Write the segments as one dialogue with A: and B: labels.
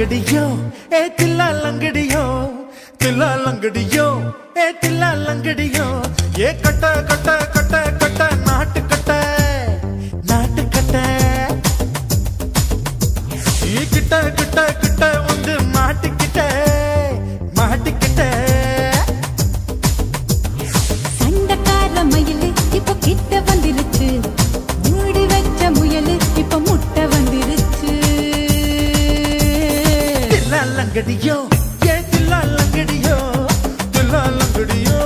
A: லங்கடியோ ஏ தில்லா லங்கடியோ தில்லா லங்கடியோ ஏ தில்லா லங்கடியோ ஏ கட்ட கட்ட கட்ட கட்ட நாட்டு கட்ட நாட்டு கட்ட நீ கிட்ட கிட்ட கிட்ட வந்து மாட்டிக்கிட்ட மாட்டிக்கிட்ட
B: சண்டக்கார மயிலு இப்ப கிட்ட வந்துருச்சு மூடி வச்ச முயலு இப்ப முட்டை வந்துருச்சு
A: தில்லா லங்கடியோ ஏ தில்லா லங்கடியோ தில்லா லங்கடியோ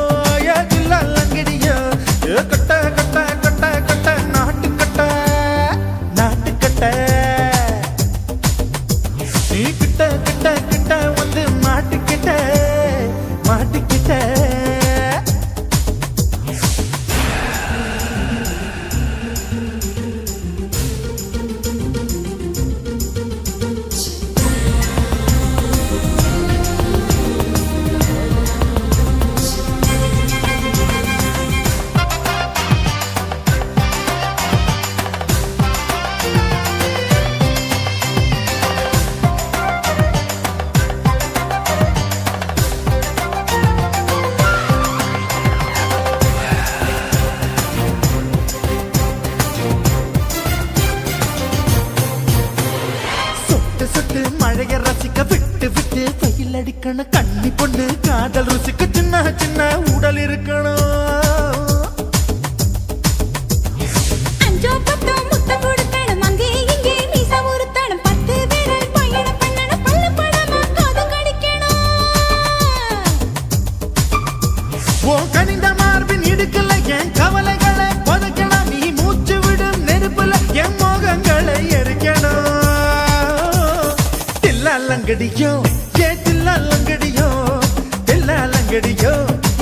A: ஏ தில்லா லங்கடியோ ஏ கட்ட கட்ட கட்ட கட்ட நாட்டு கட்ட நாட்டு கட்ட நீ கிட்ட கிட்ட கிட்ட வந்து மாட்டிக்கிட்ட மாட்டிக்கிட்ட சொட்டு மழைய ரசிக்க விட்டு விட்டு வெயில் அடிக்கணும் கண்ணி பொண்ணு காதல் ருசிக்க சின்ன சின்ன உடல் இருக்கணும்
B: அஞ்சோ பத்தோ முத்தம் கொடுக்கணும் அங்கே இங்கே மீச உறுத்தணும் 10 விரல் பயணம் பண்ணணும் பல்ல படமா காது கடிக்கணும்
A: ஓ கனிந்த மார்பின் இடுக்கல என் கவலைகளை புதைக்கணும் நீ மூச்சு விடும் நெருப்புல என் மோகங்களை எரிக்கணும் லங்கடியோ ஏ தில்லா லங்கடியோ தில்லா லங்கடியோ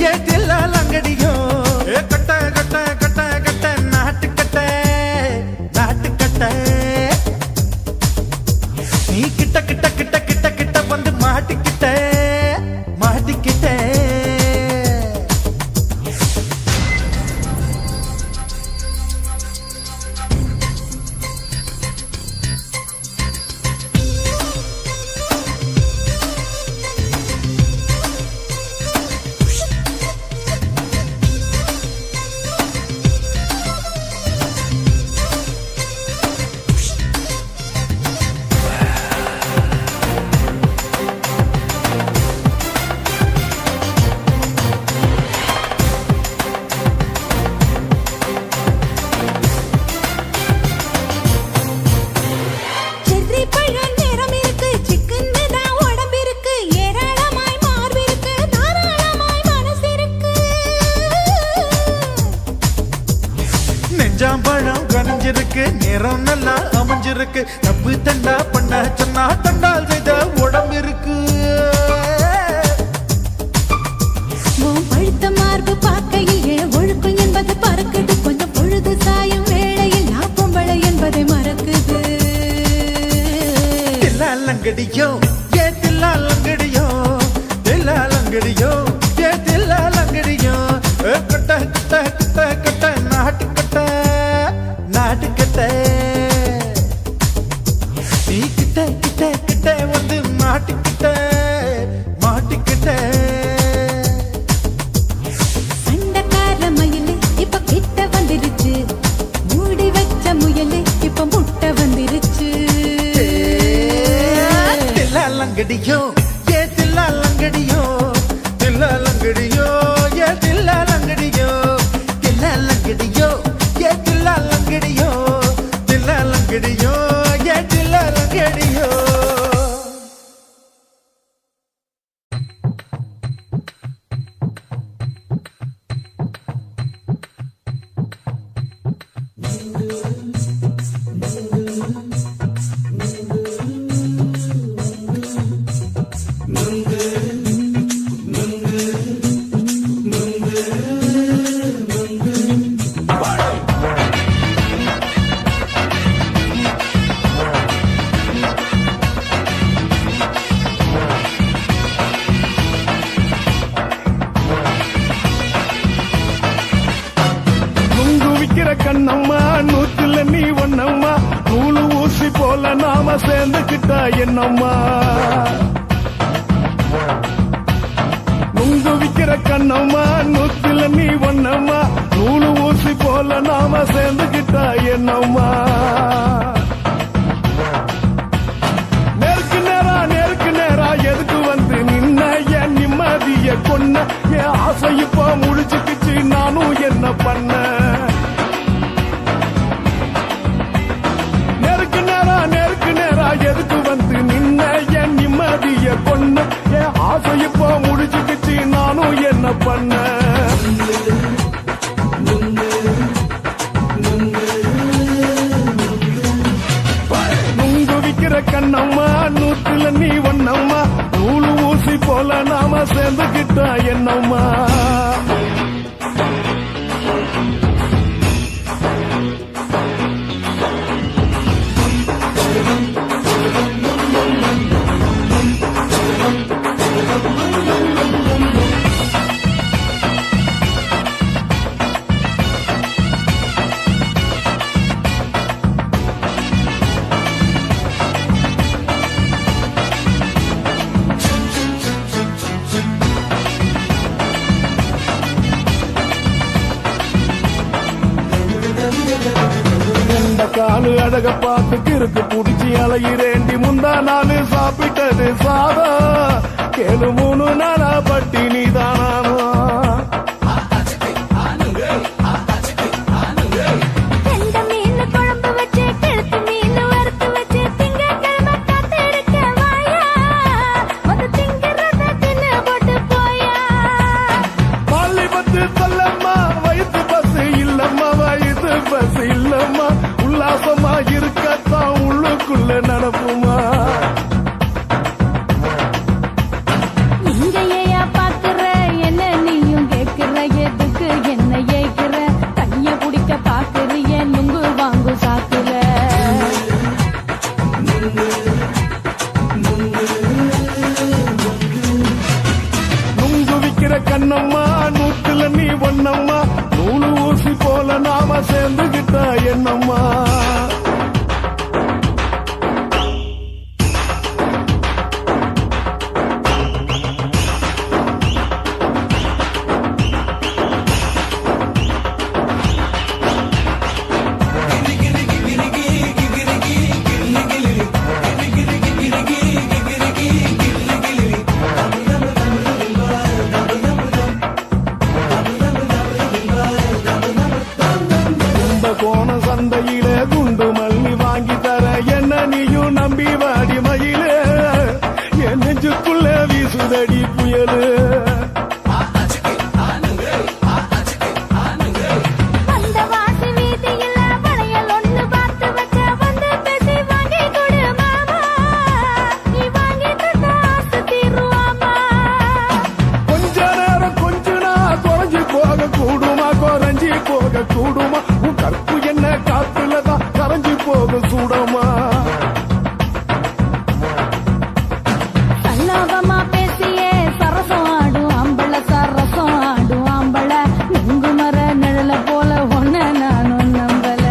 A: ஏ தில்லா லங்கடியோ ஏ கட்ட கட்ட கட்ட கட்ட நாட்டு கட்ட நாட்டு கட்ட நீ கிட்ட கிட்ட கிட்ட கிட்ட கிட்ட வந்து மாட்டிக்கிட்ட மாட்டிக்கிட்ட
B: செர்ரி பழம் நேரம் இருக்கு சிக்கன்னு தான் உடம்பு இருக்கு ஏராளமாய் மார்பு இருக்கு தாராளமாய் மனசு இருக்கு
A: நெஞ்சாம்பழம் கனிஞ்சிருக்கு நேரம் நல்லா அமைஞ்சிருக்கு தப்பு தண்டா பண்ண சொன்னா தண்டால் செய்த உடம்பு இருக்கு
B: உன் பழுத்த மார்பு பார்க்கையில் ஒழுக்கம் என்பது பறக்குது கொஞ்சம் பொழுது சாயும் வேளையில் நான் பொம்பளை என்பதை மறக்குது
A: தில்லா லங்கடியோ ஏ தில்லா லங்கடியோ தில்லா லங்கடியோ ஏ தில்லா லங்கடியோ கட்ட கட்ட கட்ட கட்ட நாட்டு கட்ட நாட்டு கட்ட நீ கிட்ட கிட்ட கிட்ட வந்து மாட்டிக்கிட்ட மாட்டிக்கிட்ட
B: சண்டக்கார மயிலு இப்ப கிட்ட வந்துருச்சு மூடி வச்ச முயலு இப்ப முட்டை வந்துருச்சு
A: தில்லா லங்கடியோ ஏ தில்லா லங்கடியோ தில்லா லங்கடியோ ஏ தில்லா லங்கடியோ தில்லா லங்கடியோ ஏ தில்லா லங்கடியோ தில்லா லங்கடியோ ஏ தில்லா லங்கடியோ
C: கண்ணம்மா நூத்துல நீ ஒன்னம்மா நூலு ஊசி போல நாம சேர்ந்துக்கிட்டா என்னம்மா நுங்கு விக்கிற கண்ணம்மா நூத்துல நீ ஒன்னம்மா நூலு ஊசி போல நாம சேர்ந்துக்கிட்டா என்னம்மா நேருக்கு நேரா எதுக்கு வந்து நின்ன என் நிம்மதிய கொன்ன என் ஆசை இப்போ முடிச்சுக்கிச்சு நானும் என்ன பண்ண நேருக்கு நேரா எதுக்கு வந்து நின்ன என் நிம்மதிய கொன்ன என் ஆசை இப்போ முடிச்சுக்கிச்சு நானும் என்ன பண்ண நுங்கு விக்கிற கண்ணம்மா நூத்துல நீ ஒன்னம்மா நூலு ஊசி போல நாம சேர்ந்துக்கிட்டா என்னம்மா காலு அழக பார்த்து கிறுக்கு புடிச்சு அலையிறேண்டி முந்தா நாலு சாப்பிட்டது சாதம் கேளு 3 நாளா பட்டினி தானானோ உல்லாசமா இருக்கத்தான் உள்ளுக்குள்ள நடப்புமா
B: இங்கேயா பாக்குற என்ன நீயும் கேக்குற எதுக்கு என்ன ஏக்குற கைய குடிக்க பாக்குறிய நுங்கு வாங்கு சாக்குற
C: நுங்கு விக்கிற கண்ணம்மா நூத்துல நீ ஒன்னம்மா நூலு ஊசி போல நாம சேர்ந்துகிட்டா என்னம்மா கோண சந்தையில குண்டு மல்லி வாங்கி தர என்ன நீயும் நம்பி வாடி மயிலே என் நெஞ்சுக்குள்ள வீசுதடி புயலு கொஞ்ச நேரம் கொஞ்ச நாள் குறைஞ்சி போக கூடுமா குறைஞ்சி போக கூடுமா கற்பு என்ன காத்துலதான் கரைஞ்சி போக சூடமா
B: சல்லாபமா பேசியே சரசம் ஆடும் அம்பள சரசம் ஆடும் அம்பள நுங்கு மர நிழல போல ஒன்ன நானும் நம்பல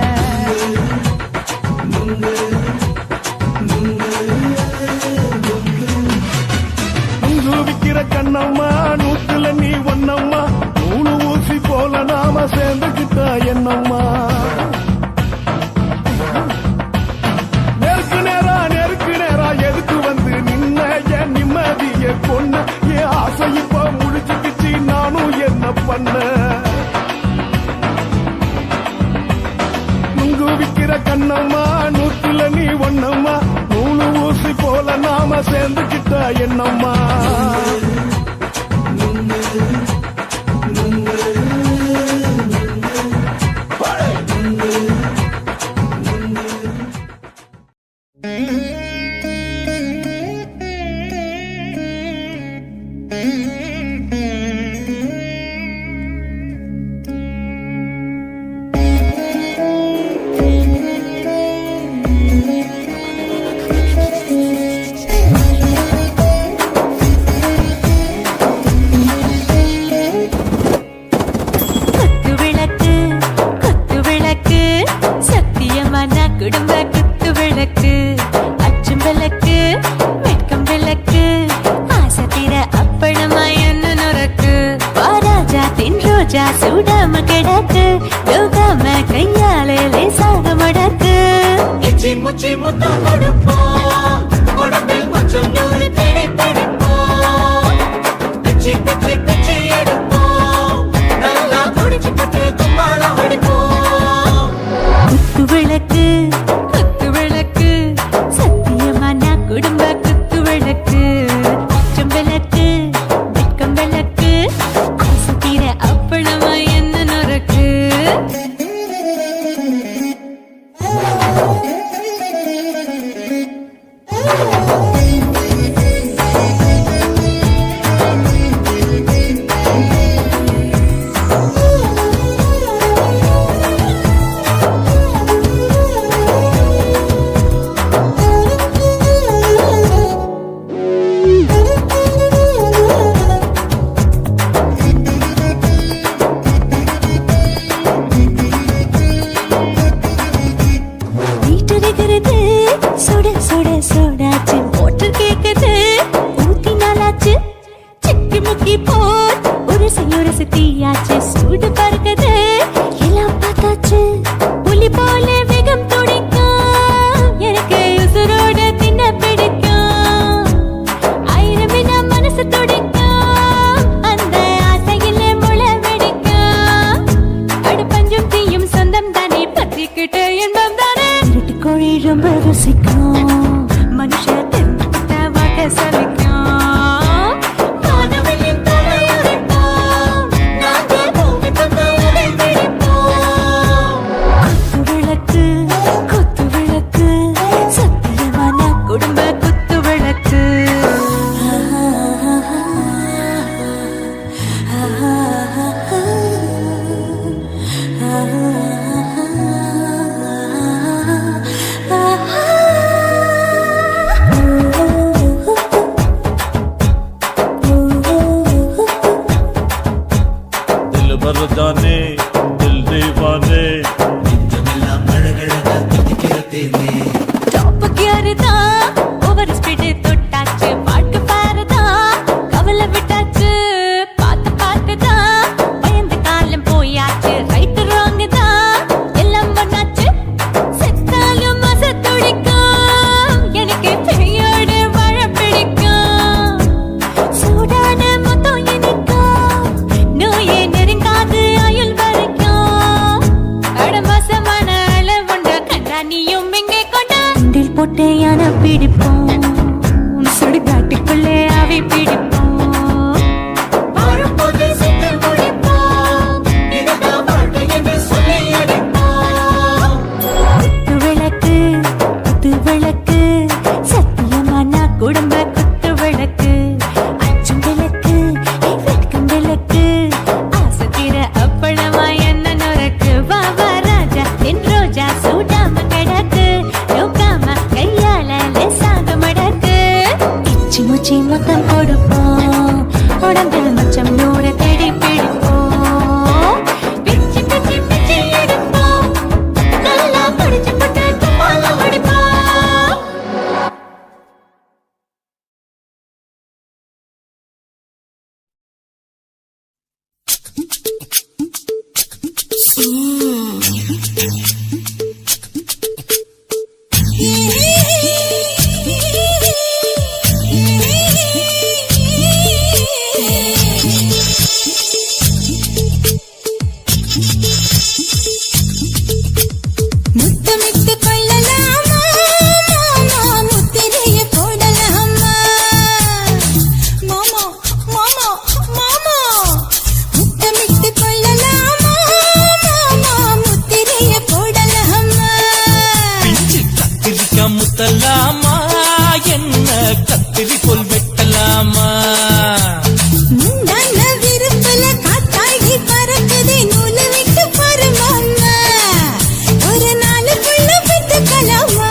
C: நுங்கு விக்கிற கண்ணம்மா நூத்துல நீ ஒன்னம்மா நூலு ஊசி போல நாம சேர்ந்துக்கிட்டா என்னம்மா நேருக்கு நேரா எதுக்கு வந்து நின்ன என் நிம்மதிய கொன்ன என் ஆசை இப்ப முடிச்சுக்கிச்சு நானும் என்ன பண்ண நுங்கு விக்கிற கண்ணம்மா நூத்துல நீ ஒன்னம்மா நூலு ஊசி போல நாம சேர்ந்துக்கிட்டா என்னம்மா
B: ரோஜா சூடாம கிடக்கு யோகாம கையாலே லேசாக மடக்கு
D: இச்சி முச்சி முத்தம் கொடுப்போம் உடம்பில் கொஞ்சம் நூறு தேடி பிடிப்போம் பிச்சி பிச்சி பிச்சி எடுப்போம் நல்லா குடிச்சு பட்டு கும்பாலம் அடிப்போம்
B: குத்து விளக்கு குத்து விளக்கு சத்தியமா நான் குடும்ப குத்து விளக்கு அச்சம் விளக்கு வெட்கம் விளக்கு ஆசை தீர அப்பளமா என்ன நொறுக்கு வீட்டருகிறது சுட சுட சோடாச்சு மோட்டர் கேக்குது ஊத்தி நாளாச்சு சிக்கி முக்கி போர் உரசி தீயாச்சு சூடு பறக்குது எல்லாம் பார்த்தாச்சு புலி போல வேகம் துடிக்கும் எனக்கு உசுரோட தின்ன பிடிக்கும் ஆயிரம் நான் மனசு துடிக்கும் அந்த ஆசையிலே முளை வெடிக்கும் அடுப்பஞ்சும் தீயும் சொந்தம் தானே பத்திக்கிட்டு இன்பம் தானே கோழி ரொம்ப ருசிக்கும் மனுஷ தெரிஞ்சுக்கிட்ட வாட்ட சலிக்கும்
D: காணவில்லின் தலை உடைப்போம் நாங்கள் பூமி தந்த உடை பிடிப்போம்
B: குத்து விளக்கு சத்தியமான குடும்ப குத்து விளக்கு
A: दिल भर जाने दिल दीवाने
D: நெஞ்சமெல்லாம் அழகழகா தித்திக்கிறதேனே
B: டாப் கியர் தான் ஓவர் ஸ்பீட் தொட்டாச்சு பாட்டு பாருதான் கவலை விட்டாச்சு பார்த்து தான் பயந்த காலம் போயாச்சு ரைட் ராங் தான் எல்லாம் பண்ணாச்சு செத்தாலும் மச துடிக்கும் எனக்கு பெரியோடு வாழ பிடிக்கும் சூடான மொத்தம் இனிக்கும் நோயே நெருங்காது ஆயுள் வரைக்கும் அடமோசமான அளவுண்ட கண்டா நீயும் இங்கே கொண்டா உண்டில் போட்டு யானை பிடிப்போம் சுடுகாட்டுக்குள்ளே அவை பிடிப்போம்
D: வாழும்போது செத்து முடிப்போம் இதுதான் வாழ்க்கை என்று சொல்லி அடிப்போம்
B: குத்து விளக்கு சத்தியமான குடும்ப குத்து விளக்கு அச்சும் விளக்கு வெட்கம் விளக்கு ஆசை தீர அப்பளமா என்ன நொறுக்கு வா வா ராஜா என் ரோஜா சூடாம கிடக்கு யோகாம கையால லேசாக மடக்கு இச்சி முச்சி மொத்தம் கொடுப்போம் உடம்பில் மச்சம் நூறு தேடி பிடிப்போம் பிச்சி பிச்சி பிச்சி எடுப்போம் நல்லா படிச்சு போட்டு கும்பாலம் அடிப்போம் முத்தமிட்டு கொள்ளலாமா மாமா முத்திரைய போடலாமா மாமா மாமா மாமா முத்தமிட்டு கொள்ளலாமா மாமா முத்திரைய போடலாமா
E: பிஞ்சு கத்திரிக்கா முத்தலாமா என்ன கத்திரி போல் வெட்டலாமா
B: முந்தான விருப்பல காத்தாடி பறக்குதே நூலை விட்டு பருமாமா ஒரு நாளுக்குள்ள விட்டுக்கலாமா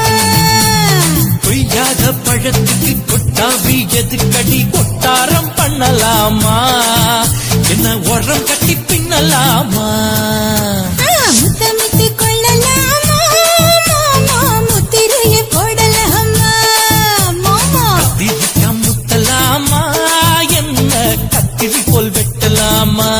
E: கொய்யாத பழத்துக்கு கொட்டாவி எதுக்கடி கொட்டாரம் பண்ணலாமா என்ன உரம் கட்டி பின்னலாமா
B: முத்தமிட்டு கொள்ளலாமா மாமா முத்திரைய போடலாமா மாமா
E: கத்திரிக்கா முத்தலாமா என்ன கத்திரி போல் வெட்டலாமா